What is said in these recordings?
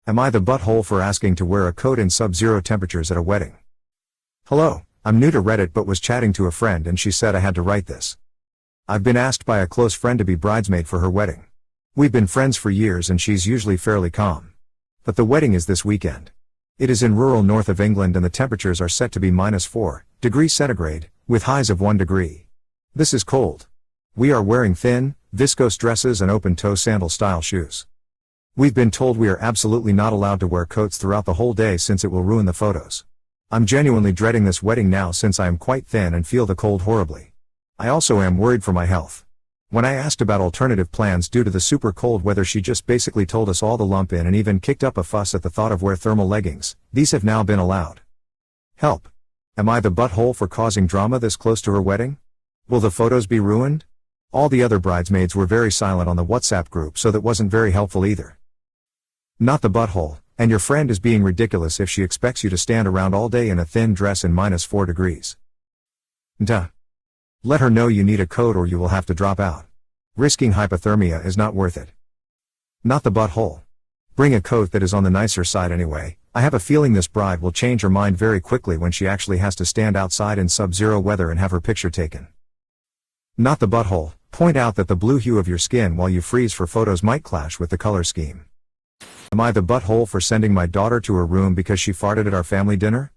Am I the butthole for asking to wear a coat in sub-zero temperatures at a wedding? Hello, I'm new to Reddit but was chatting to a friend and she said I had to write this. I've been asked by a close friend to be bridesmaid for her wedding. We've been friends for years and she's usually fairly calm. But the wedding is this weekend. It is in rural north of England and the temperatures are set to be -4 degrees centigrade, with highs of 1 degree. This is cold. We are wearing thin, viscose dresses and open-toe sandal-style shoes. We've been told we are absolutely not allowed to wear coats throughout the whole day since it will ruin the photos. I'm genuinely dreading this wedding now since I am quite thin and feel the cold horribly. I also am worried for my health. When I asked about alternative plans due to the super cold weather, she just basically told us all to lump in and even kicked up a fuss at the thought of wear thermal leggings. These have now been allowed. Help. Am I the butthole for causing drama this close to her wedding? Will the photos be ruined? All the other bridesmaids were very silent on the WhatsApp group, so that wasn't very helpful either. Not the butthole, and your friend is being ridiculous if she expects you to stand around all day in a thin dress in -4 degrees. Duh. Let her know you need a coat or you will have to drop out. Risking hypothermia is not worth it. Not the butthole. Bring a coat that is on the nicer side anyway. I have a feeling this bride will change her mind very quickly when she actually has to stand outside in sub-zero weather and have her picture taken. Not the butthole. Point out that the blue hue of your skin while you freeze for photos might clash with the color scheme. Am I the butthole for sending my daughter to her room because she farted at our family dinner?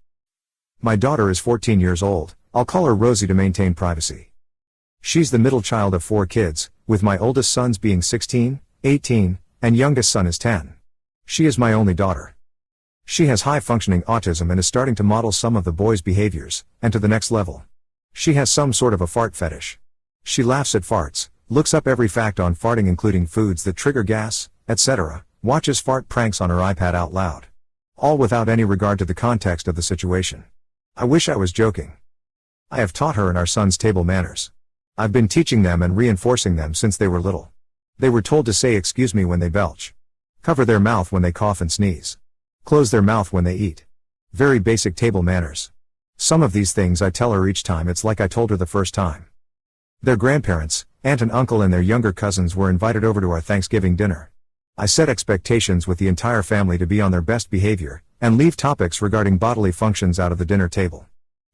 My daughter is 14 years old, I'll call her Rosie to maintain privacy. She's the middle child of 4 kids, with my oldest sons being 16, 18, and youngest son is 10. She is my only daughter. She has high-functioning autism and is starting to model some of the boys' behaviors, and to the next level. She has some sort of a fart fetish. She laughs at farts, looks up every fact on farting including foods that trigger gas, etc., watches fart pranks on her iPad out loud. All without any regard to the context of the situation. I wish I was joking. I have taught her and our sons table manners. I've been teaching them and reinforcing them since they were little. They were told to say excuse me when they belch. Cover their mouth when they cough and sneeze. Close their mouth when they eat. Very basic table manners. Some of these things I tell her each time it's like I told her the first time. Their grandparents, aunt and uncle and their younger cousins were invited over to our Thanksgiving dinner. I set expectations with the entire family to be on their best behavior, and leave topics regarding bodily functions out of the dinner table.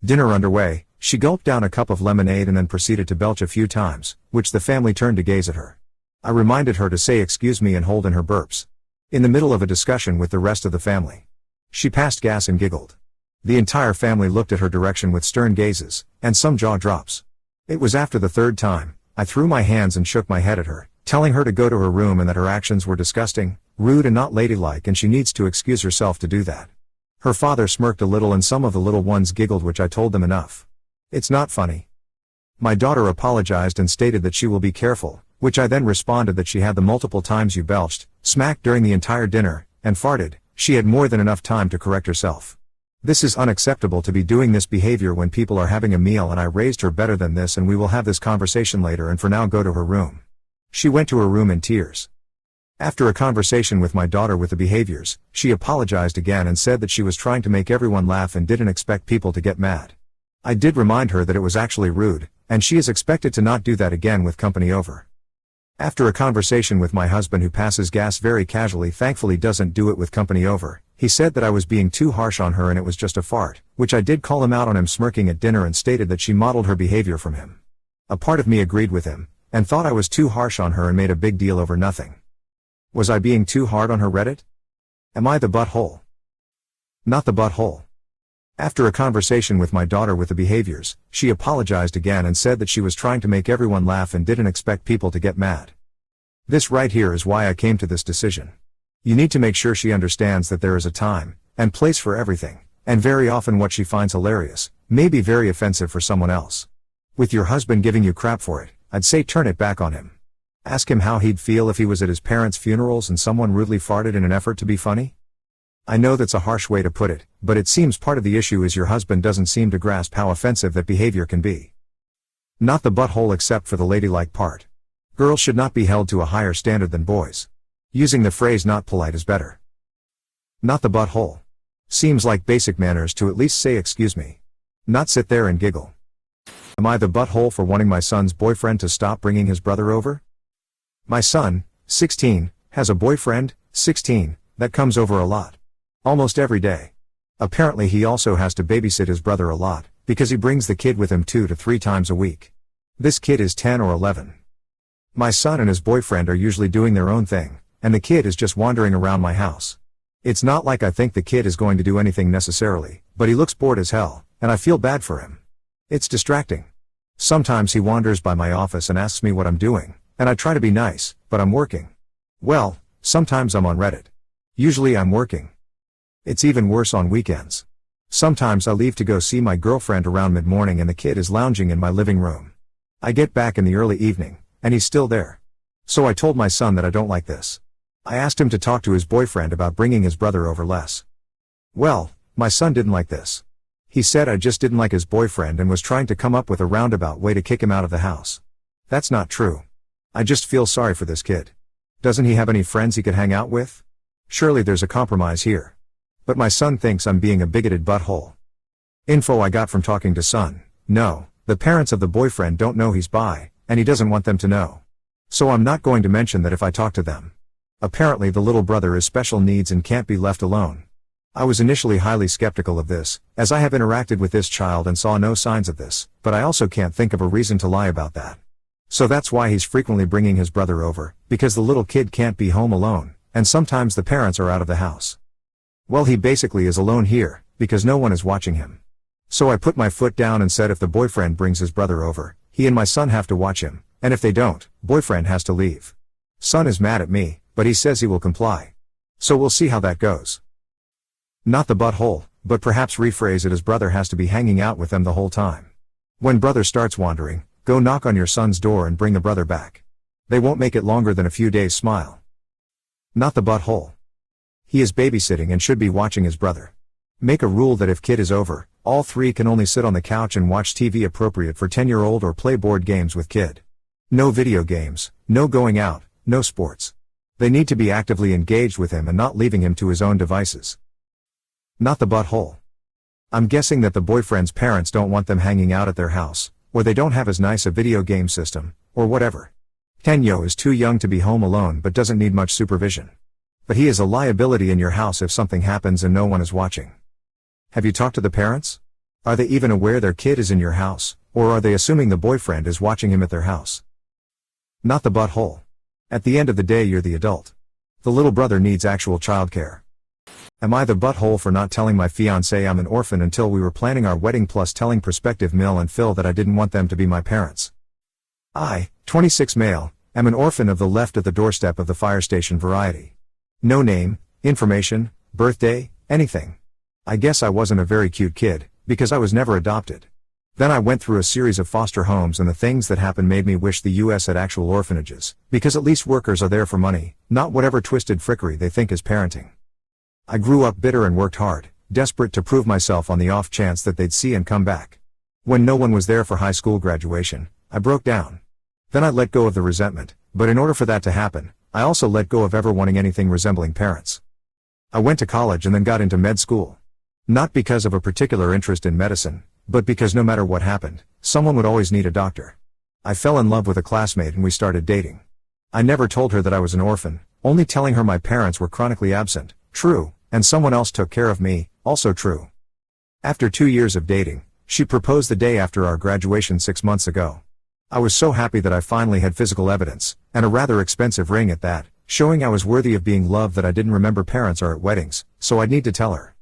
Dinner underway, she gulped down a cup of lemonade and then proceeded to belch a few times, which the family turned to gaze at her. I reminded her to say excuse me and hold in her burps. In the middle of a discussion with the rest of the family. She passed gas and giggled. The entire family looked at her direction with stern gazes, and some jaw drops. It was after the 3rd time, I threw my hands and shook my head at her, telling her to go to her room and that her actions were disgusting, rude and not ladylike and she needs to excuse herself to do that. Her father smirked a little and some of the little ones giggled, which I told them enough. It's not funny. My daughter apologized and stated that she will be careful, which I then responded that she had the multiple times you belched, smacked during the entire dinner, and farted, she had more than enough time to correct herself. This is unacceptable to be doing this behavior when people are having a meal, and I raised her better than this and we will have this conversation later, and for now go to her room. She went to her room in tears. After a conversation with my daughter with the behaviors, she apologized again and said that she was trying to make everyone laugh and didn't expect people to get mad. I did remind her that it was actually rude, and she is expected to not do that again with company over. After a conversation with my husband, who passes gas very casually, thankfully doesn't do it with company over, he said that I was being too harsh on her and it was just a fart, which I did call him out on him smirking at dinner and stated that she modeled her behavior from him. A part of me agreed with him, and thought I was too harsh on her and made a big deal over nothing. Was I being too hard on her Reddit? Am I the butthole? Not the butthole. After a conversation with my daughter with the behaviors, she apologized again and said that she was trying to make everyone laugh and didn't expect people to get mad. This right here is why I came to this decision. You need to make sure she understands that there is a time and place for everything, and very often what she finds hilarious may be very offensive for someone else. With your husband giving you crap for it, I'd say turn it back on him. Ask him how he'd feel if he was at his parents' funerals and someone rudely farted in an effort to be funny. I know that's a harsh way to put it, but it seems part of the issue is your husband doesn't seem to grasp how offensive that behavior can be. Not the butthole except for the ladylike part. Girls should not be held to a higher standard than boys. Using the phrase not polite is better. Not the butthole. Seems like basic manners to at least say excuse me. Not sit there and giggle. Am I the butthole for wanting my son's boyfriend to stop bringing his brother over? My son, 16, has a boyfriend, 16, that comes over a lot. Almost every day. Apparently he also has to babysit his brother a lot, because he brings the kid with him 2 to 3 times a week. This kid is 10 or 11. My son and his boyfriend are usually doing their own thing, and the kid is just wandering around my house. It's not like I think the kid is going to do anything necessarily, but he looks bored as hell, and I feel bad for him. It's distracting. Sometimes he wanders by my office and asks me what I'm doing, and I try to be nice, but I'm working. Well, sometimes I'm on Reddit. Usually I'm working. It's even worse on weekends. Sometimes I leave to go see my girlfriend around mid-morning and the kid is lounging in my living room. I get back in the early evening, and he's still there. So I told my son that I don't like this. I asked him to talk to his boyfriend about bringing his brother over less. Well, my son didn't like this. He said I just didn't like his boyfriend and was trying to come up with a roundabout way to kick him out of the house. That's not true. I just feel sorry for this kid. Doesn't he have any friends he could hang out with? Surely there's a compromise here. But my son thinks I'm being a bigoted butthole. Info I got from talking to son: no, the parents of the boyfriend don't know he's bi, and he doesn't want them to know. So I'm not going to mention that if I talk to them. Apparently the little brother is special needs and can't be left alone. I was initially highly skeptical of this, as I have interacted with this child and saw no signs of this, but I also can't think of a reason to lie about that. So that's why he's frequently bringing his brother over, because the little kid can't be home alone, and sometimes the parents are out of the house. Well, he basically is alone here, because no one is watching him. So I put my foot down and said if the boyfriend brings his brother over, he and my son have to watch him, and if they don't, boyfriend has to leave. Son is mad at me, but he says he will comply. So we'll see how that goes. Not the butthole, but perhaps rephrase it as brother has to be hanging out with them the whole time. When brother starts wandering, go knock on your son's door and bring the brother back. They won't make it longer than a few days. Smile. Not the butthole. He is babysitting and should be watching his brother. Make a rule that if kid is over, all 3 can only sit on the couch and watch TV appropriate for 10-year-old or play board games with kid. No video games, no going out, no sports. They need to be actively engaged with him and not leaving him to his own devices. Not the butthole. I'm guessing that the boyfriend's parents don't want them hanging out at their house, or they don't have as nice a video game system, or whatever. Tenyo is too young to be home alone but doesn't need much supervision. But he is a liability in your house if something happens and no one is watching. Have you talked to the parents? Are they even aware their kid is in your house, or are they assuming the boyfriend is watching him at their house? Not the butthole. At the end of the day you're the adult. The little brother needs actual childcare. Am I the butthole for not telling my fiance I'm an orphan until we were planning our wedding, plus telling prospective MIL and FIL that I didn't want them to be my parents? I, 26 male, am an orphan of the left at the doorstep of the fire station variety. No name, information, birthday, anything. I guess I wasn't a very cute kid, because I was never adopted. Then I went through a series of foster homes and the things that happened made me wish the US had actual orphanages, because at least workers are there for money, not whatever twisted frickery they think is parenting. I grew up bitter and worked hard, desperate to prove myself on the off chance that they'd see and come back. When no one was there for high school graduation, I broke down. Then I let go of the resentment, but in order for that to happen, I also let go of ever wanting anything resembling parents. I went to college and then got into med school. Not because of a particular interest in medicine, but because no matter what happened, someone would always need a doctor. I fell in love with a classmate and we started dating. I never told her that I was an orphan, only telling her my parents were chronically absent, true, and someone else took care of me, also true. After 2 years of dating, she proposed the day after our graduation 6 months ago. I was so happy that I finally had physical evidence, and a rather expensive ring at that, showing I was worthy of being loved that I didn't remember parents are at weddings, so I'd need to tell her.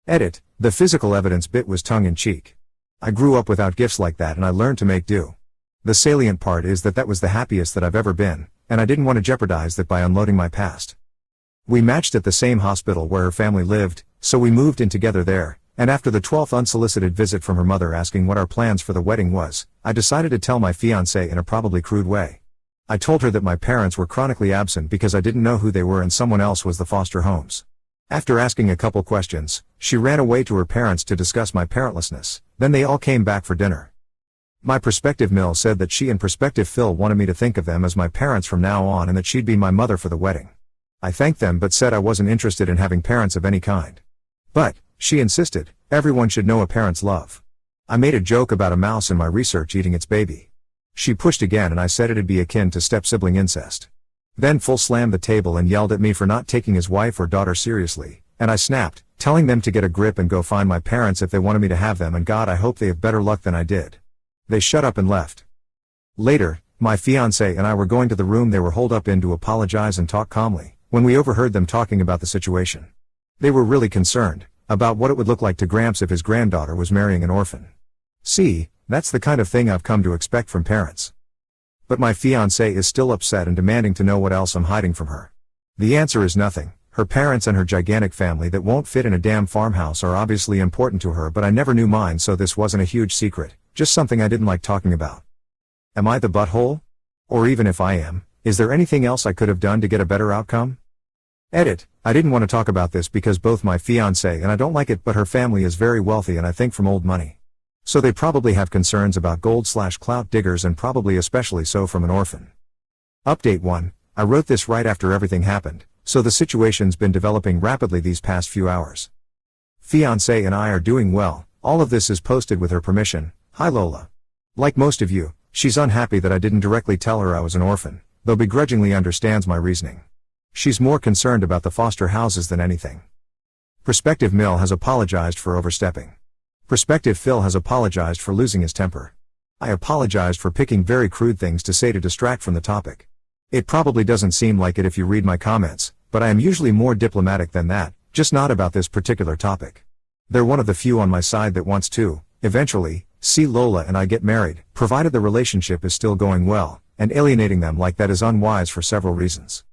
Edit, the physical evidence bit was tongue-in-cheek. I grew up without gifts like that and I learned to make do. The salient part is that was the happiest that I've ever been, and I didn't want to jeopardize that by unloading my past. We matched at the same hospital where her family lived, so we moved in together there, and after the 12th unsolicited visit from her mother asking what our plans for the wedding was, I decided to tell my fiancé in a probably crude way. I told her that my parents were chronically absent because I didn't know who they were and someone else was the foster homes. After asking a couple questions, she ran away to her parents to discuss my parentlessness, then they all came back for dinner. My prospective MIL said that she and prospective FIL wanted me to think of them as my parents from now on and that she'd be my mother for the wedding. I thanked them but said I wasn't interested in having parents of any kind. But, she insisted, everyone should know a parent's love. I made a joke about a mouse in my research eating its baby. She pushed again and I said it'd be akin to step-sibling incest. Then full slammed the table and yelled at me for not taking his wife or daughter seriously, and I snapped, telling them to get a grip and go find my parents if they wanted me to have them, and God, I hope they have better luck than I did. They shut up and left. Later, my fiance and I were going to the room they were holed up in to apologize and talk calmly, when we overheard them talking about the situation. They were really concerned about what it would look like to Gramps if his granddaughter was marrying an orphan. See, that's the kind of thing I've come to expect from parents. But my fiancé is still upset and demanding to know what else I'm hiding from her. The answer is nothing. Her parents and her gigantic family that won't fit in a damn farmhouse are obviously important to her, but I never knew mine, so this wasn't a huge secret, just something I didn't like talking about. Am I the butthole? Or even if I am, is there anything else I could have done to get a better outcome? Edit. I didn't want to talk about this because both my fiancé and I don't like it, but her family is very wealthy and I think from old money. So they probably have concerns about gold/clout diggers, and probably especially so from an orphan. Update 1. I wrote this right after everything happened, so the situation's been developing rapidly these past few hours. Fiancé and I are doing well. All of this is posted with her permission. Hi Lola. Like most of you, she's unhappy that I didn't directly tell her I was an orphan, though begrudgingly understands my reasoning. She's more concerned about the foster houses than anything. Prospective MIL has apologized for overstepping. Prospective FIL has apologized for losing his temper. I apologized for picking very crude things to say to distract from the topic. It probably doesn't seem like it if you read my comments, but I am usually more diplomatic than that, just not about this particular topic. They're one of the few on my side that wants to, eventually, see Lola and I get married, provided the relationship is still going well, and alienating them like that is unwise for several reasons.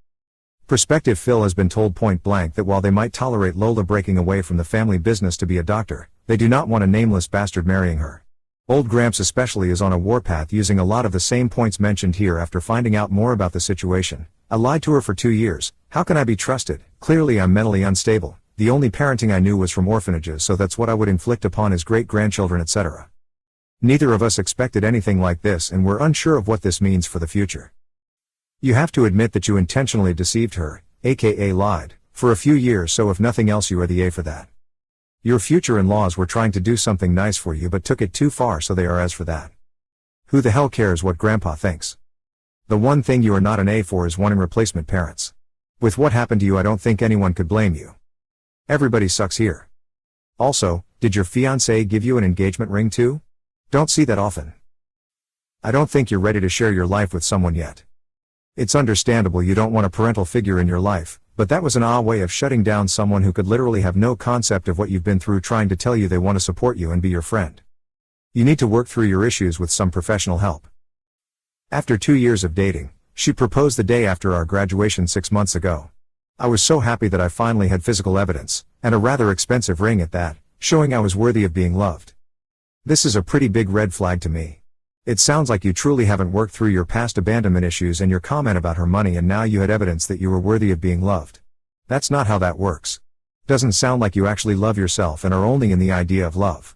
Prospective FIL has been told point blank that while they might tolerate Lola breaking away from the family business to be a doctor, they do not want a nameless bastard marrying her. Old Gramps especially is on a warpath, using a lot of the same points mentioned here after finding out more about the situation. I lied to her for 2 years, how can I be trusted? Clearly I'm mentally unstable. The only parenting I knew was from orphanages, so that's what I would inflict upon his great-grandchildren, etc. Neither of us expected anything like this, and we're unsure of what this means for the future. You have to admit that you intentionally deceived her, aka lied, for a few years, so if nothing else you are the A for that. Your future in-laws were trying to do something nice for you but took it too far, so they are as for that. Who the hell cares what Grandpa thinks? The one thing you are not an A for is wanting replacement parents. With what happened to you, I don't think anyone could blame you. Everybody sucks here. Also, did your fiancé give you an engagement ring too? Don't see that often. I don't think you're ready to share your life with someone yet. It's understandable you don't want a parental figure in your life, but that was an odd way of shutting down someone who could literally have no concept of what you've been through, trying to tell you they want to support you and be your friend. You need to work through your issues with some professional help. After 2 years of dating, she proposed the day after our graduation 6 months ago. I was so happy that I finally had physical evidence, and a rather expensive ring at that, showing I was worthy of being loved. This is a pretty big red flag to me. It sounds like you truly haven't worked through your past abandonment issues and your comment about her money, and now you had evidence that you were worthy of being loved. That's not how that works. Doesn't sound like you actually love yourself and are only in the idea of love.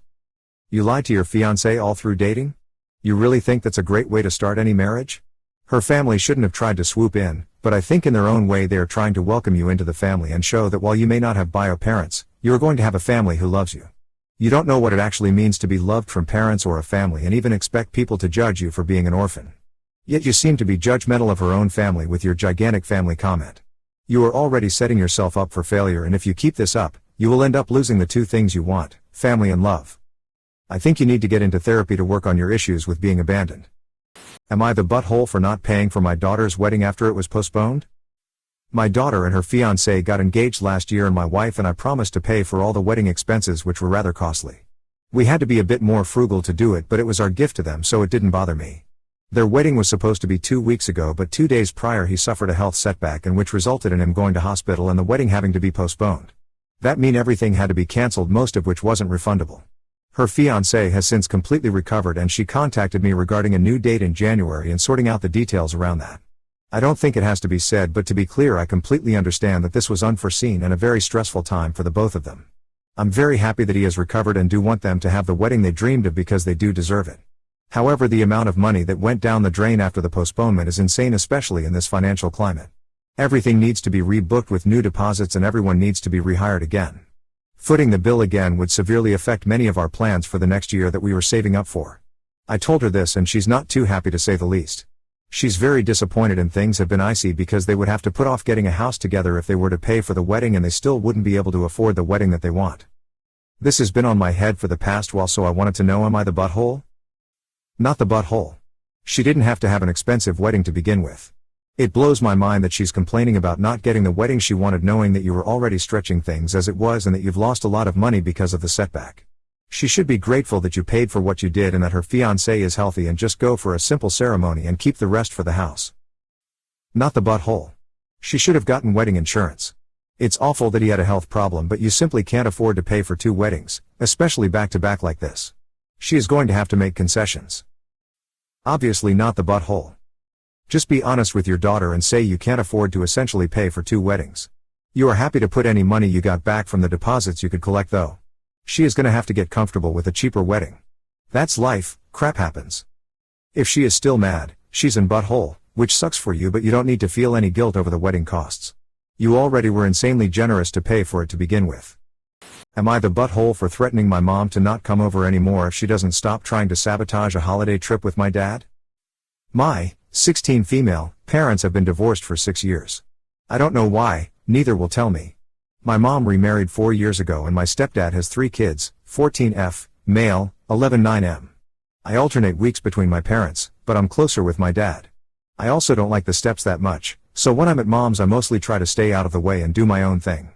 You lied to your fiancé all through dating? You really think that's a great way to start any marriage? Her family shouldn't have tried to swoop in, but I think in their own way they are trying to welcome you into the family and show that while you may not have bio parents, you are going to have a family who loves you. You don't know what it actually means to be loved from parents or a family, and even expect people to judge you for being an orphan. Yet you seem to be judgmental of her own family with your gigantic family comment. You are already setting yourself up for failure, and if you keep this up, you will end up losing the two things you want, family and love. I think you need to get into therapy to work on your issues with being abandoned. Am I the butthole for not paying for my daughter's wedding after it was postponed? My daughter and her fiancé got engaged last year, and my wife and I promised to pay for all the wedding expenses, which were rather costly. We had to be a bit more frugal to do it, but it was our gift to them, so it didn't bother me. Their wedding was supposed to be 2 weeks ago, but 2 days prior he suffered a health setback, and which resulted in him going to hospital and the wedding having to be postponed. That meant everything had to be cancelled, most of which wasn't refundable. Her fiancé has since completely recovered, and she contacted me regarding a new date in January and sorting out the details around that. I don't think it has to be said, but to be clear, I completely understand that this was unforeseen and a very stressful time for the both of them. I'm very happy that he has recovered and do want them to have the wedding they dreamed of, because they do deserve it. However, the amount of money that went down the drain after the postponement is insane, especially in this financial climate. Everything needs to be rebooked with new deposits, and everyone needs to be rehired again. Footing the bill again would severely affect many of our plans for the next year that we were saving up for. I told her this, and she's not too happy, to say the least. She's very disappointed and things have been icy because they would have to put off getting a house together if they were to pay for the wedding and they still wouldn't be able to afford the wedding that they want. This has been on my head for the past while, so I wanted to know, am I the butthole? Not the butthole. She didn't have to have an expensive wedding to begin with. It blows my mind that she's complaining about not getting the wedding she wanted, knowing that you were already stretching things as it was and that you've lost a lot of money because of the setback. She should be grateful that you paid for what you did and that her fiance is healthy and just go for a simple ceremony and keep the rest for the house. Not the butthole. She should have gotten wedding insurance. It's awful that he had a health problem, but you simply can't afford to pay for 2 weddings, especially back to back like this. She is going to have to make concessions. Obviously not the butthole. Just be honest with your daughter and say you can't afford to essentially pay for 2 weddings. You are happy to put any money you got back from the deposits you could collect though. She is going to have to get comfortable with a cheaper wedding. That's life, crap happens. If she is still mad, she's in butthole, which sucks for you, but you don't need to feel any guilt over the wedding costs. You already were insanely generous to pay for it to begin with. Am I the butthole for threatening my mom to not come over anymore if she doesn't stop trying to sabotage a holiday trip with my dad? My 16 female parents have been divorced for 6 years. I don't know why, neither will tell me. My mom remarried 4 years ago and my stepdad has 3 kids, 14F, male, 11-9M. I alternate weeks between my parents, but I'm closer with my dad. I also don't like the steps that much, so when I'm at mom's I mostly try to stay out of the way and do my own thing.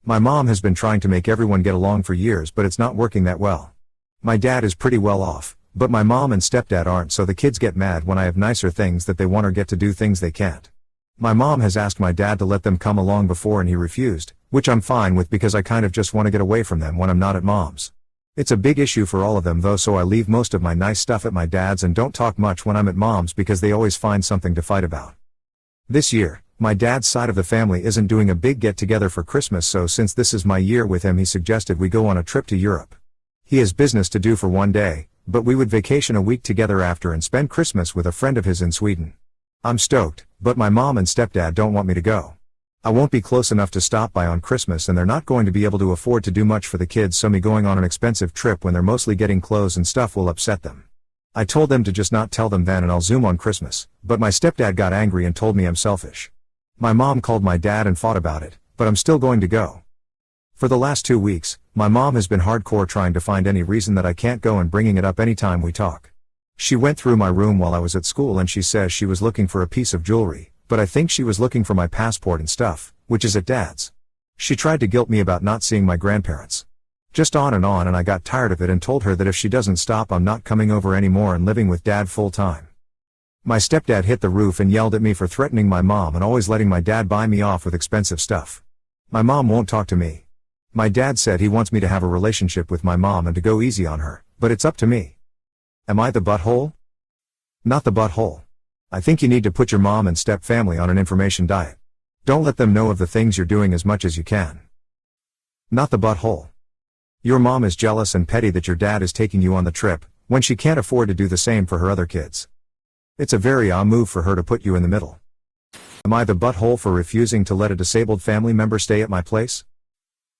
My mom has been trying to make everyone get along for years, but it's not working that well. My dad is pretty well off, but my mom and stepdad aren't, so the kids get mad when I have nicer things that they want or get to do things they can't. My mom has asked my dad to let them come along before and he refused, which I'm fine with because I kind of just want to get away from them when I'm not at mom's. It's a big issue for all of them though, so I leave most of my nice stuff at my dad's and don't talk much when I'm at mom's because they always find something to fight about. This year, my dad's side of the family isn't doing a big get-together for Christmas, so since this is my year with him, he suggested we go on a trip to Europe. He has business to do for 1 day, but we would vacation a week together after and spend Christmas with a friend of his in Sweden. I'm stoked, but my mom and stepdad don't want me to go. I won't be close enough to stop by on Christmas and they're not going to be able to afford to do much for the kids, so me going on an expensive trip when they're mostly getting clothes and stuff will upset them. I told them to just not tell them then and I'll Zoom on Christmas, but my stepdad got angry and told me I'm selfish. My mom called my dad and fought about it, but I'm still going to go. For the last 2 weeks, my mom has been hardcore trying to find any reason that I can't go and bringing it up anytime we talk. She went through my room while I was at school and she says she was looking for a piece of jewelry, but I think she was looking for my passport and stuff, which is at dad's. She tried to guilt me about not seeing my grandparents. Just on and I got tired of it and told her that if she doesn't stop I'm not coming over anymore and living with dad full time. My stepdad hit the roof and yelled at me for threatening my mom and always letting my dad buy me off with expensive stuff. My mom won't talk to me. My dad said he wants me to have a relationship with my mom and to go easy on her, but it's up to me. Am I the butthole? Not the butthole. I think you need to put your mom and step family on an information diet. Don't let them know of the things you're doing as much as you can. Not the butthole. Your mom is jealous and petty that your dad is taking you on the trip, when she can't afford to do the same for her other kids. It's a very odd move for her to put you in the middle. Am I the butthole for refusing to let a disabled family member stay at my place?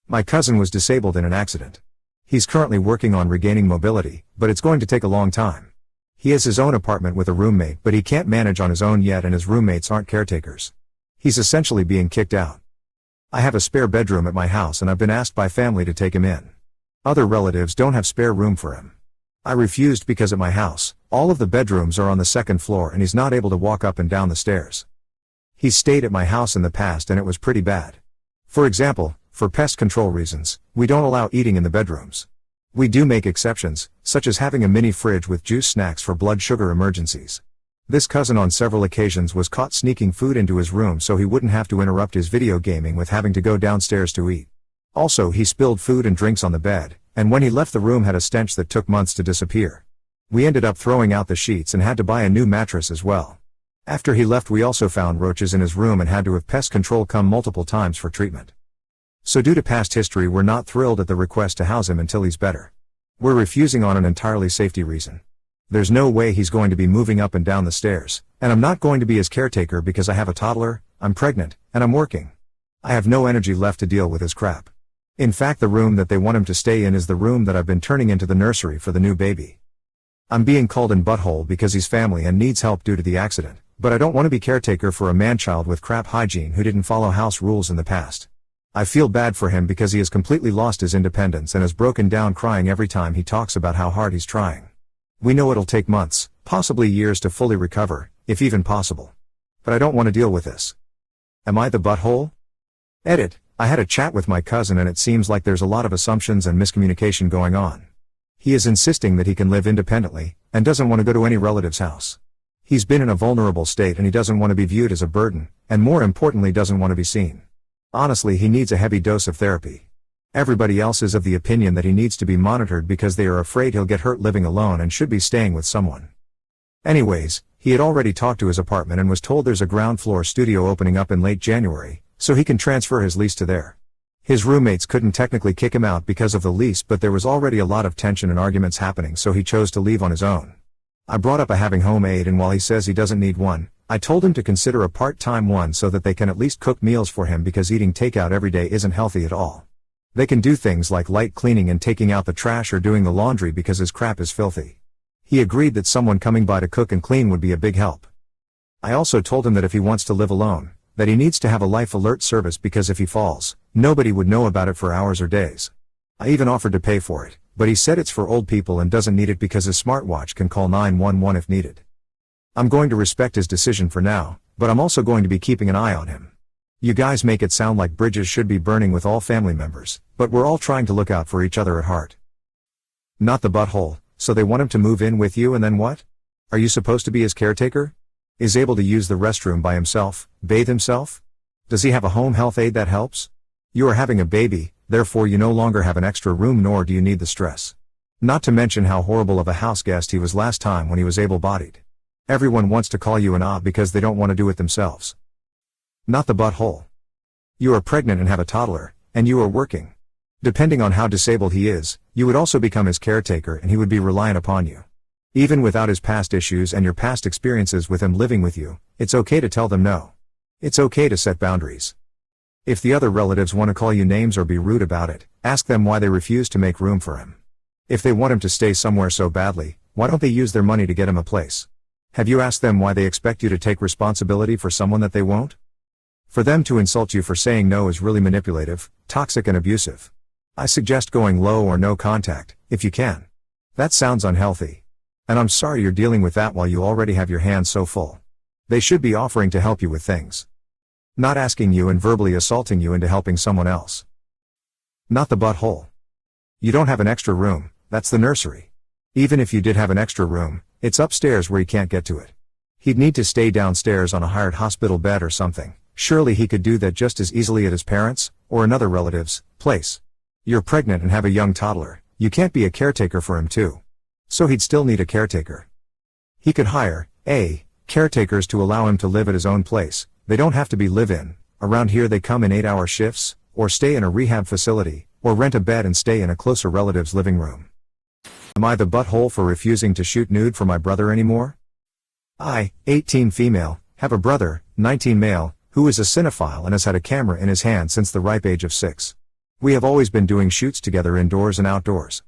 My cousin was disabled in an accident. He's currently working on regaining mobility, but it's going to take a long time. He has his own apartment with a roommate, but he can't manage on his own yet and his roommates aren't caretakers. He's essentially being kicked out. I have a spare bedroom at my house and I've been asked by family to take him in. Other relatives don't have spare room for him. I refused because at my house, all of the bedrooms are on the 2nd floor and he's not able to walk up and down the stairs. He's stayed at my house in the past and it was pretty bad. For example, for pest control reasons, we don't allow eating in the bedrooms. We do make exceptions, such as having a mini fridge with juice snacks for blood sugar emergencies. This cousin on several occasions was caught sneaking food into his room so he wouldn't have to interrupt his video gaming with having to go downstairs to eat. Also, he spilled food and drinks on the bed, and when he left the room had a stench that took months to disappear. We ended up throwing out the sheets and had to buy a new mattress as well. After he left we also found roaches in his room and had to have pest control come multiple times for treatment. So due to past history we're not thrilled at the request to house him until he's better. We're refusing on an entirely safety reason. There's no way he's going to be moving up and down the stairs, and I'm not going to be his caretaker because I have a toddler, I'm pregnant, and I'm working. I have no energy left to deal with his crap. In fact, the room that they want him to stay in is the room that I've been turning into the nursery for the new baby. I'm being called in butthole because he's family and needs help due to the accident, But I don't want to be caretaker for a man-child with crap hygiene who didn't follow house rules in the past. I feel bad for him because he has completely lost his independence and has broken down crying every time he talks about how hard he's trying. We know it'll take months, possibly years to fully recover, if even possible. But I don't want to deal with this. Am I the butthole? Edit. I had a chat with my cousin and it seems like there's a lot of assumptions and miscommunication going on. He is insisting that he can live independently, and doesn't want to go to any relative's house. He's been in a vulnerable state and he doesn't want to be viewed as a burden, and more importantly doesn't want to be seen. Honestly, he needs a heavy dose of therapy. Everybody else is of the opinion that he needs to be monitored because they are afraid he'll get hurt living alone and should be staying with someone. Anyways, he had already talked to his apartment and was told there's a ground floor studio opening up in late January, so he can transfer his lease to there. His roommates couldn't technically kick him out because of the lease, but there was already a lot of tension and arguments happening, so he chose to leave on his own. I brought up a having home aide, and while he says he doesn't need one, I told him to consider a part-time one so that they can at least cook meals for him because eating takeout every day isn't healthy at all. They can do things like light cleaning and taking out the trash or doing the laundry because his crap is filthy. He agreed that someone coming by to cook and clean would be a big help. I also told him that if he wants to live alone, that he needs to have a life alert service because if he falls, nobody would know about it for hours or days. I even offered to pay for it, but he said it's for old people and doesn't need it because his smartwatch can call 911 if needed. I'm going to respect his decision for now, but I'm also going to be keeping an eye on him. You guys make it sound like bridges should be burning with all family members, but we're all trying to look out for each other at heart. Not the butthole. So they want him to move in with you and then what? Are you supposed to be his caretaker? Is able to use the restroom by himself, bathe himself? Does he have a home health aide that helps? You are having a baby, therefore you no longer have an extra room nor do you need the stress. Not to mention how horrible of a house guest he was last time when he was able-bodied. Everyone wants to call you an ob because they don't want to do it themselves. Not the butthole. You are pregnant and have a toddler, and you are working. Depending on how disabled he is, you would also become his caretaker and he would be reliant upon you. Even without his past issues and your past experiences with him living with you, it's okay to tell them no. It's okay to set boundaries. If the other relatives want to call you names or be rude about it, ask them why they refuse to make room for him. If they want him to stay somewhere so badly, why don't they use their money to get him a place? Have you asked them why they expect you to take responsibility for someone that they won't? For them to insult you for saying no is really manipulative, toxic and abusive. I suggest going low or no contact, if you can. That sounds unhealthy. And I'm sorry you're dealing with that while you already have your hands so full. They should be offering to help you with things. Not asking you and verbally assaulting you into helping someone else. Not the butthole. You don't have an extra room, that's the nursery. Even if you did have an extra room, it's upstairs where he can't get to it. He'd need to stay downstairs on a hired hospital bed or something. Surely he could do that just as easily at his parents', or another relative's, place. You're pregnant and have a young toddler, you can't be a caretaker for him too. So he'd still need a caretaker. He could hire, caretakers to allow him to live at his own place. They don't have to be live-in, around here they come in 8-hour shifts, or stay in a rehab facility, or rent a bed and stay in a closer relative's living room. Am I the butthole for refusing to shoot nude for my brother anymore? I, 18 female, have a brother, 19 male, who is a cinephile and has had a camera in his hand since the ripe age of 6. We have always been doing shoots together indoors and outdoors.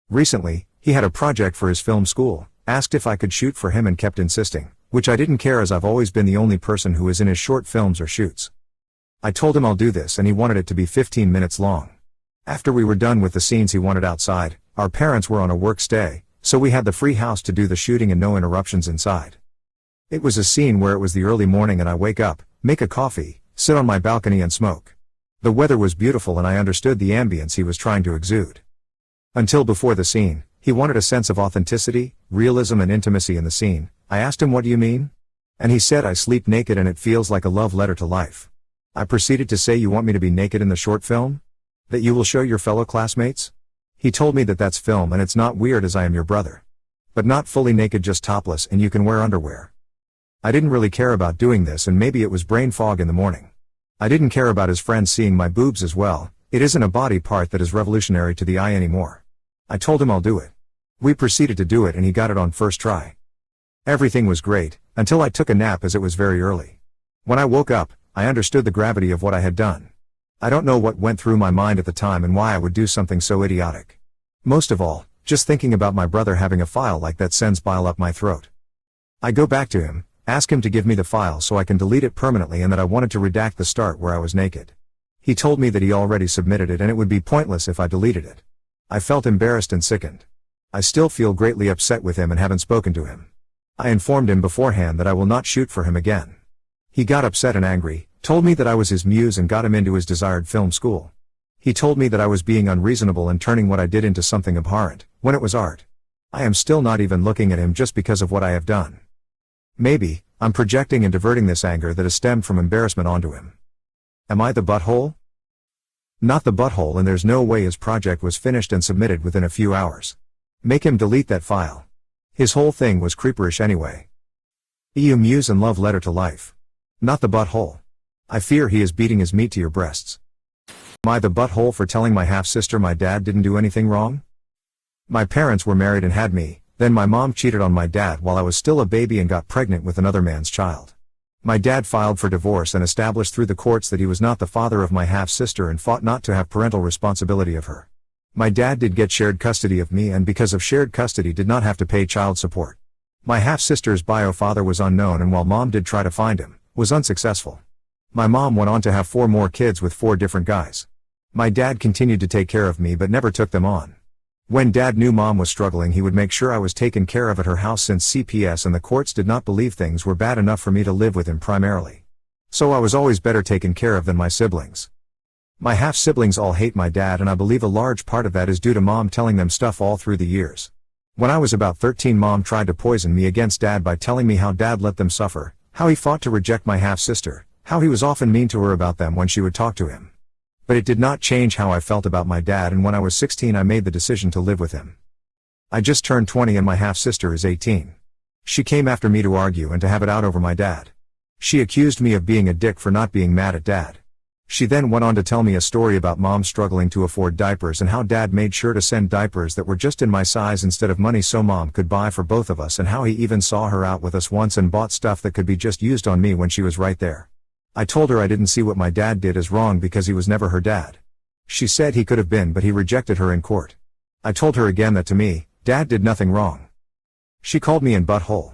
Recently, he had a project for his film school, asked if I could shoot for him and kept insisting, which I didn't care as I've always been the only person who is in his short films or shoots. I told him I'll do this and he wanted it to be 15 minutes long. After we were done with the scenes he wanted outside, our parents were on a work stay, so we had the free house to do the shooting and no interruptions inside. It was a scene where it was the early morning and I wake up, make a coffee, sit on my balcony and smoke. The weather was beautiful and I understood the ambience he was trying to exude. Until before the scene, he wanted a sense of authenticity, realism and intimacy in the scene. I asked him, what do you mean? And he said, I sleep naked and it feels like a love letter to life. I proceeded to say, you want me to be naked in the short film? That you will show your fellow classmates? He told me that that's film and it's not weird as I am your brother. But not fully naked, just topless and you can wear underwear. I didn't really care about doing this and maybe it was brain fog in the morning. I didn't care about his friends seeing my boobs as well. It isn't a body part that is revolutionary to the eye anymore. I told him I'll do it. We proceeded to do it and he got it on first try. Everything was great, until I took a nap as it was very early. When I woke up, I understood the gravity of what I had done. I don't know what went through my mind at the time and why I would do something so idiotic. Most of all, just thinking about my brother having a file like that sends bile up my throat. I go back to him, Ask him to give me the file so I can delete it permanently and that I wanted to redact the start where I was naked. He told me that he already submitted it and it would be pointless if I deleted it. I felt embarrassed and sickened. I still feel greatly upset with him and haven't spoken to him. I informed him beforehand that I will not shoot for him again. He got upset and angry, told me that I was his muse and got him into his desired film school. He told me that I was being unreasonable and turning what I did into something abhorrent, when it was art. I am still not even looking at him just because of what I have done. Maybe, I'm projecting and diverting this anger that has stemmed from embarrassment onto him. Am I the butthole? Not the butthole, and there's no way his project was finished and submitted within a few hours. Make him delete that file. His whole thing was creeperish anyway. EU muse and love letter to life. Not the butthole. I fear he is beating his meat to your breasts. Am I the butthole for telling my half-sister my dad didn't do anything wrong? My parents were married and had me. Then my mom cheated on my dad while I was still a baby and got pregnant with another man's child. My dad filed for divorce and established through the courts that he was not the father of my half-sister and fought not to have parental responsibility of her. My dad did get shared custody of me and because of shared custody did not have to pay child support. My half-sister's bio father was unknown and while mom did try to find him, was unsuccessful. My mom went on to have 4 more kids with 4 different guys. My dad continued to take care of me but never took them on. When dad knew mom was struggling he would make sure I was taken care of at her house since CPS and the courts did not believe things were bad enough for me to live with him primarily. So I was always better taken care of than my siblings. My half-siblings all hate my dad and I believe a large part of that is due to mom telling them stuff all through the years. When I was about 13 mom tried to poison me against dad by telling me how dad let them suffer, how he fought to reject my half-sister, how he was often mean to her about them when she would talk to him. But it did not change how I felt about my dad and when I was 16 I made the decision to live with him. I just turned 20 and my half-sister is 18. She came after me to argue and to have it out over my dad. She accused me of being a dick for not being mad at dad. She then went on to tell me a story about mom struggling to afford diapers and how dad made sure to send diapers that were just in my size instead of money so mom could buy for both of us and how he even saw her out with us once and bought stuff that could be just used on me when she was right there. I told her I didn't see what my dad did as wrong because he was never her dad. She said he could have been but he rejected her in court. I told her again that to me, dad did nothing wrong. She called me an butthole.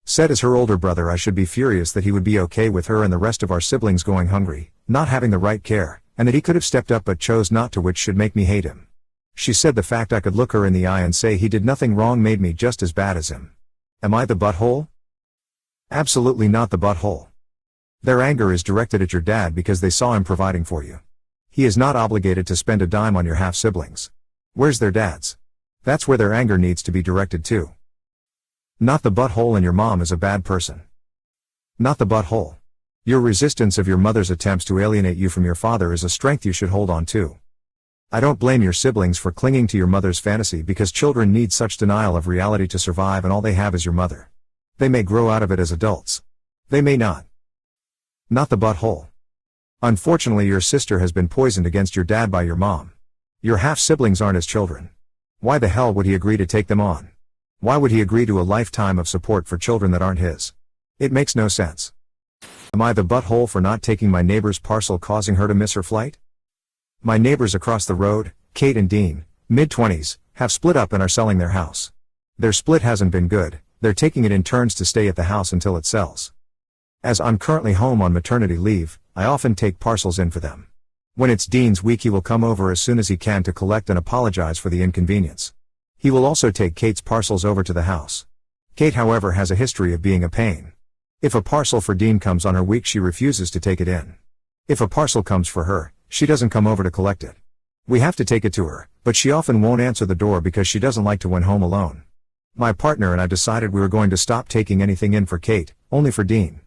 Said as her older brother I should be furious that he would be okay with her and the rest of our siblings going hungry, not having the right care, and that he could have stepped up but chose not to, which should make me hate him. She said the fact I could look her in the eye and say he did nothing wrong made me just as bad as him. Am I the butthole? Absolutely not the butthole. Their anger is directed at your dad because they saw him providing for you. He is not obligated to spend a dime on your half-siblings. Where's their dads? That's where their anger needs to be directed to. Not the butthole, and your mom is a bad person. Not the butthole. Your resistance of your mother's attempts to alienate you from your father is a strength you should hold on to. I don't blame your siblings for clinging to your mother's fantasy because children need such denial of reality to survive and all they have is your mother. They may grow out of it as adults. They may not. Not the butthole. Unfortunately your sister has been poisoned against your dad by your mom. Your half-siblings aren't his children. Why the hell would he agree to take them on? Why would he agree to a lifetime of support for children that aren't his? It makes no sense. Am I the butthole for not taking my neighbor's parcel causing her to miss her flight? My neighbors across the road, Kate and Dean, mid-20s, have split up and are selling their house. Their split hasn't been good, they're taking it in turns to stay at the house until it sells. As I'm currently home on maternity leave, I often take parcels in for them. When it's Dean's week he will come over as soon as he can to collect and apologize for the inconvenience. He will also take Kate's parcels over to the house. Kate however has a history of being a pain. If a parcel for Dean comes on her week she refuses to take it in. If a parcel comes for her, she doesn't come over to collect it. We have to take it to her, but she often won't answer the door because she doesn't like to win home alone. My partner and I decided we were going to stop taking anything in for Kate, only for Dean.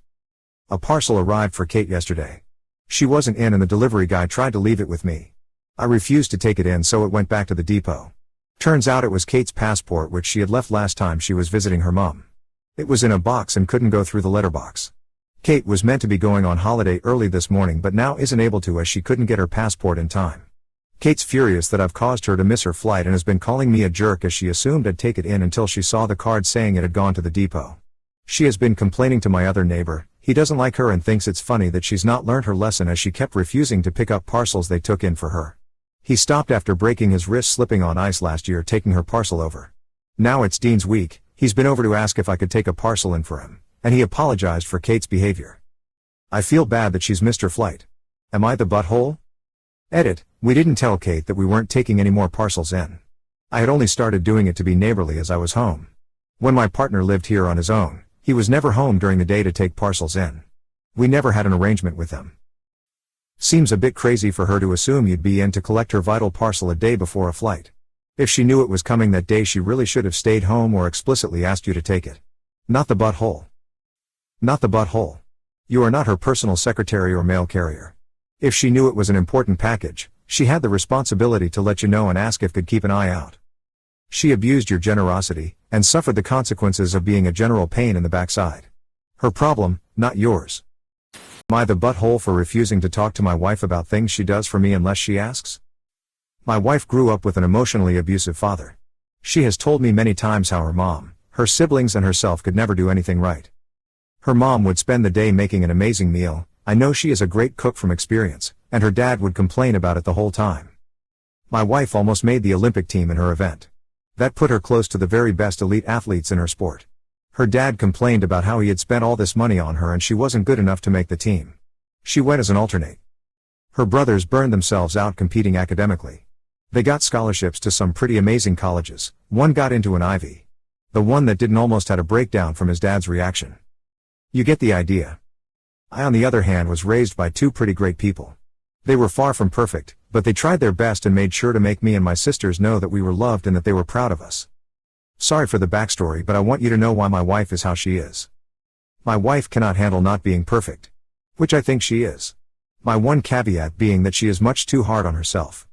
A parcel arrived for Kate yesterday. She wasn't in and the delivery guy tried to leave it with me. I refused to take it in so it went back to the depot. Turns out it was Kate's passport which she had left last time she was visiting her mom. It was in a box and couldn't go through the letterbox. Kate was meant to be going on holiday early this morning but now isn't able to as she couldn't get her passport in time. Kate's furious that I've caused her to miss her flight and has been calling me a jerk as she assumed I'd take it in until she saw the card saying it had gone to the depot. She has been complaining to my other neighbor. He doesn't like her and thinks it's funny that she's not learned her lesson as she kept refusing to pick up parcels they took in for her. He stopped after breaking his wrist slipping on ice last year taking her parcel over. Now it's Dean's week, he's been over to ask if I could take a parcel in for him. and he apologized for Kate's behavior. I feel bad that she's missed her flight. Am I the butthole? Edit, we didn't tell Kate that we weren't taking any more parcels in. I had only started doing it to be neighborly as I was home. When my partner lived here on his own, he was never home during the day to take parcels in. We never had an arrangement with them. Seems a bit crazy for her to assume you'd be in to collect her vital parcel a day before a flight. If she knew it was coming that day, she really should have stayed home or explicitly asked you to take it. Not the butthole. Not the butthole. You are not her personal secretary or mail carrier. If she knew it was an important package, she had the responsibility to let you know and ask if could keep an eye out. She abused your generosity, and suffered the consequences of being a general pain in the backside. Her problem, not yours. Am I the butthole for refusing to talk to my wife about things she does for me unless she asks? My wife grew up with an emotionally abusive father. She has told me many times how her mom, her siblings and herself could never do anything right. Her mom would spend the day making an amazing meal, I know she is a great cook from experience, and her dad would complain about it the whole time. My wife almost made the Olympic team in her event. That put her close to the very best elite athletes in her sport. Her dad complained about how he had spent all this money on her and she wasn't good enough to make the team. She went as an alternate. Her brothers burned themselves out competing academically. They got scholarships to some pretty amazing colleges, one got into an Ivy. The one that didn't almost had a breakdown from his dad's reaction. You get the idea. I on the other hand was raised by two pretty great people. They were far from perfect, but they tried their best and made sure to make me and my sisters know that we were loved and that they were proud of us. Sorry for the backstory, but I want you to know why my wife is how she is. My wife cannot handle not being perfect. Which I think she is. My one caveat being that she is much too hard on herself.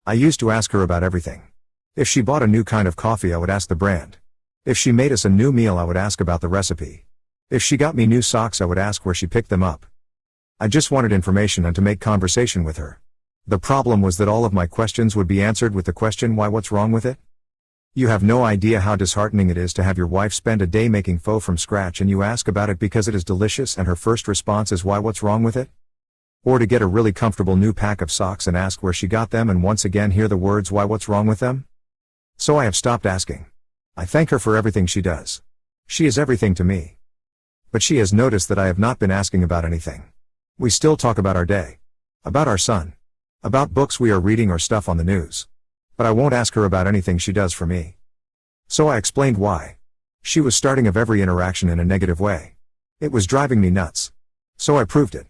I used to ask her about everything. If she bought a new kind of coffee, I would ask the brand. If she made us a new meal, I would ask about the recipe. If she got me new socks, I would ask where she picked them up. I just wanted information and to make conversation with her. The problem was that all of my questions would be answered with the question, why, what's wrong with it? You have no idea how disheartening it is to have your wife spend a day making pho from scratch and you ask about it because it is delicious and her first response is, why, what's wrong with it? Or to get a really comfortable new pack of socks and ask where she got them and once again hear the words, why, what's wrong with them? So I have stopped asking. I thank her for everything she does. She is everything to me. But she has noticed that I have not been asking about anything. We still talk about our day. About our son. About books we are reading or stuff on the news. But I won't ask her about anything she does for me. So I explained why. She was starting of every interaction in a negative way. It was driving me nuts. So I proved it.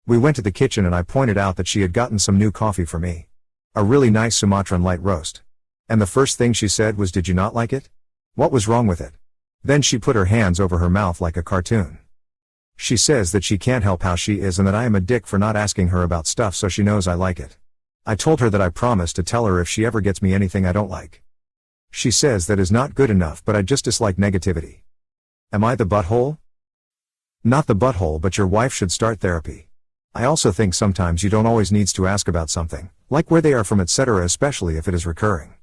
We went to the kitchen and I pointed out that she had gotten some new coffee for me. A really nice Sumatran light roast. And the first thing she said was, did you not like it? What was wrong with it? Then she put her hands over her mouth like a cartoon. She says that she can't help how she is and that I am a dick for not asking her about stuff so she knows I like it. I told her that I promised to tell her if she ever gets me anything I don't like. She says that is not good enough, but I just dislike negativity. Am I the butthole? Not the butthole, but your wife should start therapy. I also think sometimes you don't always needs to ask about something, like where they are from, etc., especially if it is recurring.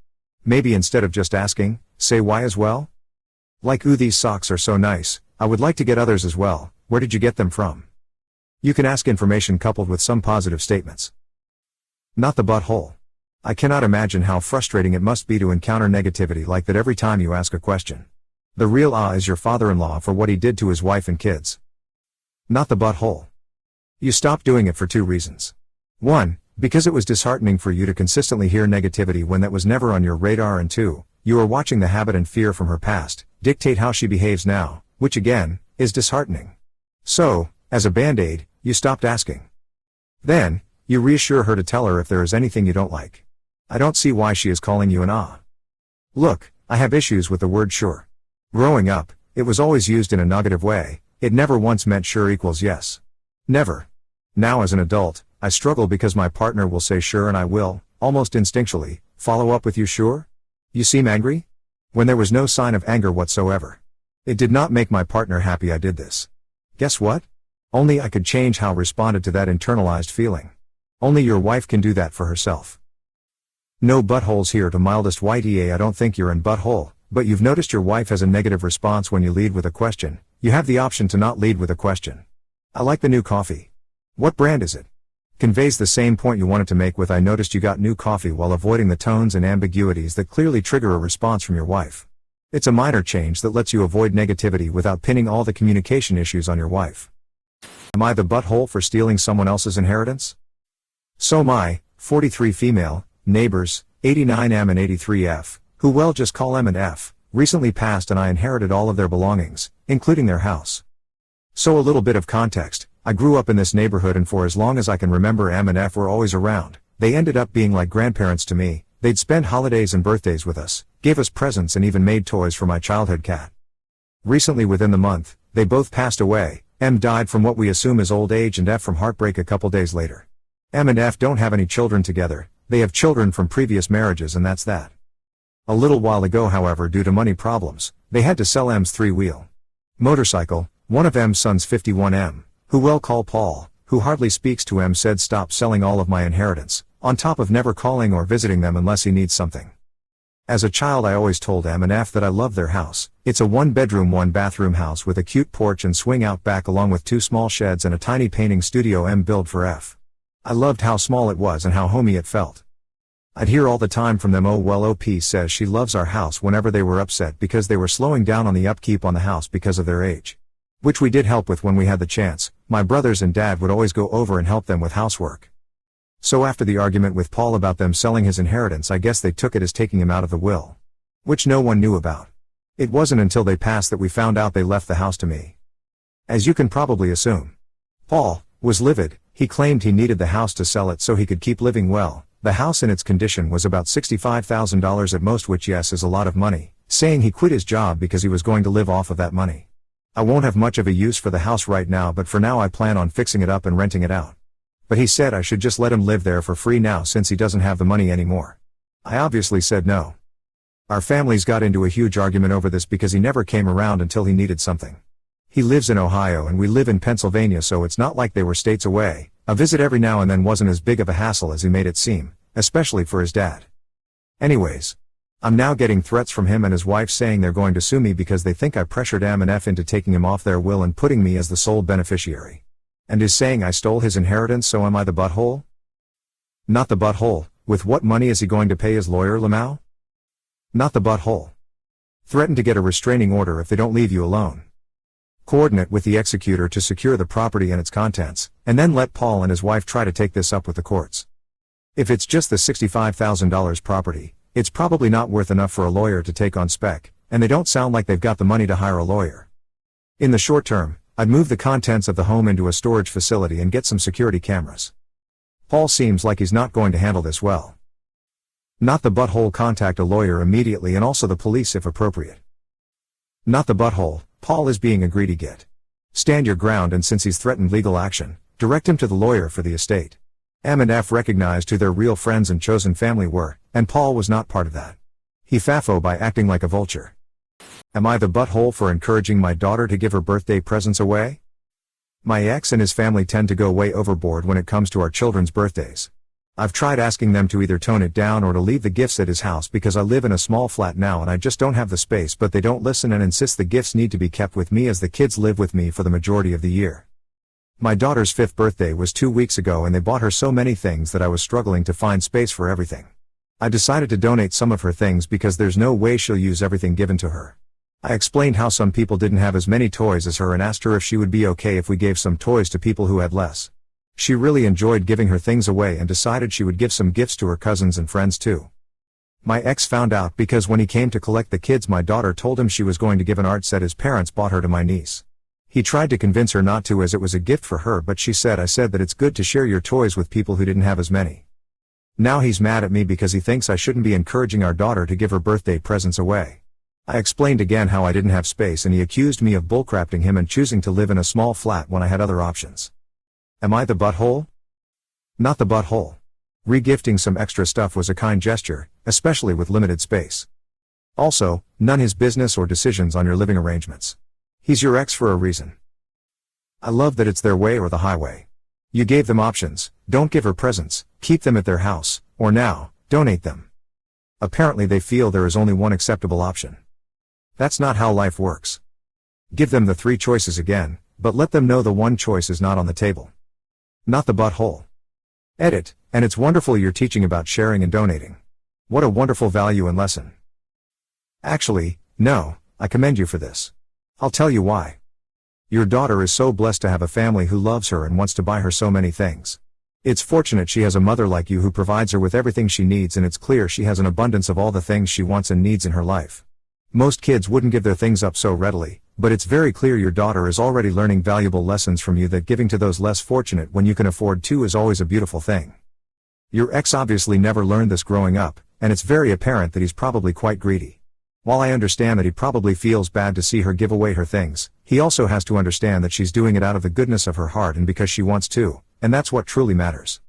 Maybe instead of just asking, say why as well? Like, ooh, these socks are so nice, I would like to get others as well, where did you get them from? You can ask information coupled with some positive statements. Not the butthole. I cannot imagine how frustrating it must be to encounter negativity like that every time you ask a question. The real is your father-in-law for what he did to his wife and kids. Not the butthole. You stopped doing it for two reasons. 1, because it was disheartening for you to consistently hear negativity when that was never on your radar, and 2, you are watching the habit and fear from her past dictate how she behaves now, which again, is disheartening. So, as a band-aid, you stopped asking. Then, you reassure her to tell her if there is anything you don't like. I don't see why she is calling you an ah. Look, I have issues with the word sure. Growing up, it was always used in a negative way, it never once meant sure equals yes. Never. Now as an adult, I struggle because my partner will say sure and I will, almost instinctually, follow up with you sure? You seem angry? When there was no sign of anger whatsoever. It did not make my partner happy I did this. Guess what? Only I could change how I responded to that internalized feeling. Only your wife can do that for herself. No buttholes here to mildest white EA. I don't think you're in butthole, but you've noticed your wife has a negative response when you lead with a question. You have the option to not lead with a question. I like the new coffee. What brand is it? Conveys the same point you wanted to make with I noticed you got new coffee while avoiding the tones and ambiguities that clearly trigger a response from your wife. It's a minor change that lets you avoid negativity without pinning all the communication issues on your wife. Am I the butthole for stealing someone else's inheritance? So my 43 female neighbors, 89M and 83F, who we'll just call M and F, recently passed and I inherited all of their belongings, including their house. So a little bit of context, I grew up in this neighborhood and for as long as I can remember M and F were always around. They ended up being like grandparents to me. They'd spend holidays and birthdays with us, gave us presents and even made toys for my childhood cat. Recently within the month, they both passed away. M died from what we assume is old age and F from heartbreak a couple days later. M and F don't have any children together, they have children from previous marriages and that's that. A little while ago however, due to money problems, they had to sell M's three-wheel motorcycle. One of M's sons, 51M, who we'll call Paul, who hardly speaks to M, said stop selling all of my inheritance, on top of never calling or visiting them unless he needs something. As a child I always told M and F that I loved their house. It's a one-bedroom, one-bathroom house with a cute porch and swing out back along with two small sheds and a tiny painting studio M built for F. I loved how small it was and how homey it felt. I'd hear all the time from them, oh well OP says she loves our house, whenever they were upset because they were slowing down on the upkeep on the house because of their age. Which we did help with when we had the chance. My brothers and dad would always go over and help them with housework. So after the argument with Paul about them selling his inheritance, I guess they took it as taking him out of the will. Which no one knew about. It wasn't until they passed that we found out they left the house to me. As you can probably assume, Paul was livid. He claimed he needed the house to sell it so he could keep living well. The house in its condition was about $65,000 at most, which yes is a lot of money, saying he quit his job because he was going to live off of that money. I won't have much of a use for the house right now, but for now I plan on fixing it up and renting it out. But he said I should just let him live there for free now since he doesn't have the money anymore. I obviously said no. Our families got into a huge argument over this because he never came around until he needed something. He lives in Ohio and we live in Pennsylvania, so it's not like they were states away. A visit every now and then wasn't as big of a hassle as he made it seem, especially for his dad. Anyways, I'm now getting threats from him and his wife saying they're going to sue me because they think I pressured M and F into taking him off their will and putting me as the sole beneficiary. And is saying I stole his inheritance, so am I the butthole? Not the butthole. With what money is he going to pay his lawyer, Lamau? Not the butthole. Threaten to get a restraining order if they don't leave you alone. Coordinate with the executor to secure the property and its contents, and then let Paul and his wife try to take this up with the courts. If it's just the $65,000 property, it's probably not worth enough for a lawyer to take on spec, and they don't sound like they've got the money to hire a lawyer. In the short term, I'd move the contents of the home into a storage facility and get some security cameras. Paul seems like he's not going to handle this well. Not the butthole. Contact a lawyer immediately and also the police if appropriate. Not the butthole. Paul is being a greedy git. Stand your ground, and since he's threatened legal action, direct him to the lawyer for the estate. M and F recognized who their real friends and chosen family were, and Paul was not part of that. He faffo by acting like a vulture. Am I the butthole for encouraging my daughter to give her birthday presents away? My ex and his family tend to go way overboard when it comes to our children's birthdays. I've tried asking them to either tone it down or to leave the gifts at his house because I live in a small flat now and I just don't have the space, but they don't listen and insist the gifts need to be kept with me as the kids live with me for the majority of the year. My daughter's 5th birthday was 2 weeks ago and they bought her so many things that I was struggling to find space for everything. I decided to donate some of her things because there's no way she'll use everything given to her. I explained how some people didn't have as many toys as her and asked her if she would be okay if we gave some toys to people who had less. She really enjoyed giving her things away and decided she would give some gifts to her cousins and friends too. My ex found out because when he came to collect the kids, my daughter told him she was going to give an art set his parents bought her to my niece. He tried to convince her not to as it was a gift for her, but she said I said that it's good to share your toys with people who didn't have as many. Now he's mad at me because he thinks I shouldn't be encouraging our daughter to give her birthday presents away. I explained again how I didn't have space and he accused me of bullcrapping him and choosing to live in a small flat when I had other options. Am I the butthole? Not the butthole. Regifting some extra stuff was a kind gesture, especially with limited space. Also, none his business or decisions on your living arrangements. He's your ex for a reason. I love that it's their way or the highway. You gave them options. Don't give her presents, keep them at their house, or now, donate them. Apparently they feel there is only one acceptable option. That's not how life works. Give them the 3 choices again, but let them know the one choice is not on the table. Not the butthole. Edit, and it's wonderful you're teaching about sharing and donating. What a wonderful value and lesson. Actually, No, I commend you for this. I'll tell you why. Your daughter is so blessed to have a family who loves her and wants to buy her so many things. It's fortunate she has a mother like you who provides her with everything she needs, and it's clear she has an abundance of all the things she wants and needs in her life. Most kids wouldn't give their things up so readily, but it's very clear your daughter is already learning valuable lessons from you that giving to those less fortunate when you can afford to is always a beautiful thing. Your ex obviously never learned this growing up, and it's very apparent that he's probably quite greedy. While I understand that he probably feels bad to see her give away her things, he also has to understand that she's doing it out of the goodness of her heart and because she wants to, and that's what truly matters.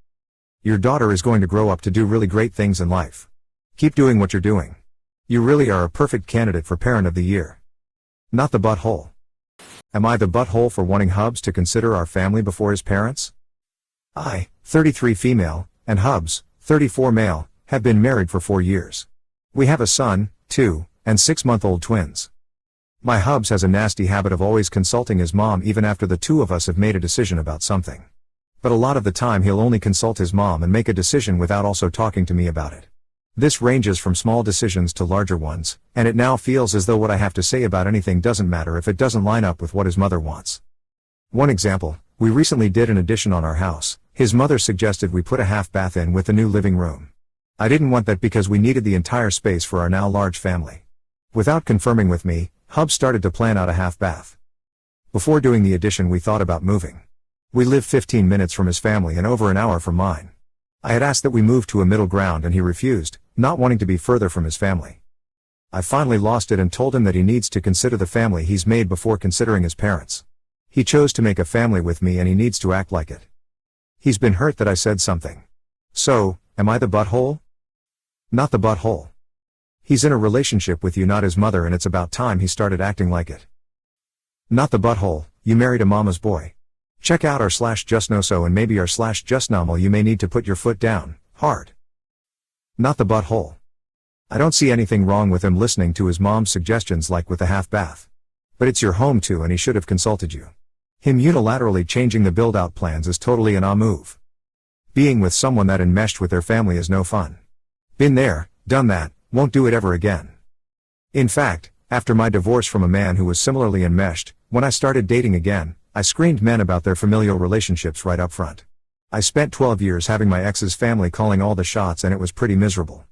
Your daughter is going to grow up to do really great things in life. Keep doing what you're doing. You really are a perfect candidate for Parent of the Year. Not the butthole. Am I the butthole for wanting Hubs to consider our family before his parents? I, 33 female, and Hubs, 34 male, have been married for 4 years. We have a son, 2, and 6-month-old twins. My Hubs has a nasty habit of always consulting his mom even after the two of us have made a decision about something. But a lot of the time he'll only consult his mom and make a decision without also talking to me about it. This ranges from small decisions to larger ones, and it now feels as though what I have to say about anything doesn't matter if it doesn't line up with what his mother wants. One example, we recently did an addition on our house. His mother suggested we put a half bath in with the new living room. I didn't want that because we needed the entire space for our now large family. Without confirming with me, Hub started to plan out a half bath. Before doing the addition we thought about moving. We live 15 minutes from his family and over an hour from mine. I had asked that we move to a middle ground and he refused, not wanting to be further from his family. I finally lost it and told him that he needs to consider the family he's made before considering his parents. He chose to make a family with me and he needs to act like it. He's been hurt that I said something. So, am I the butthole? Not the butthole. He's in a relationship with you, not his mother, and it's about time he started acting like it. Not the butthole, you married a mama's boy. Check out our /justnoso and maybe our /justnomal. You may need to put your foot down, hard. Not the butthole. I don't see anything wrong with him listening to his mom's suggestions like with the half bath. But it's your home too and he should have consulted you. Him unilaterally changing the build-out plans is totally an move. Being with someone that enmeshed with their family is no fun. Been there, done that, won't do it ever again. In fact, after my divorce from a man who was similarly enmeshed, when I started dating again, I screened men about their familial relationships right up front. I spent 12 years having my ex's family calling all the shots and it was pretty miserable.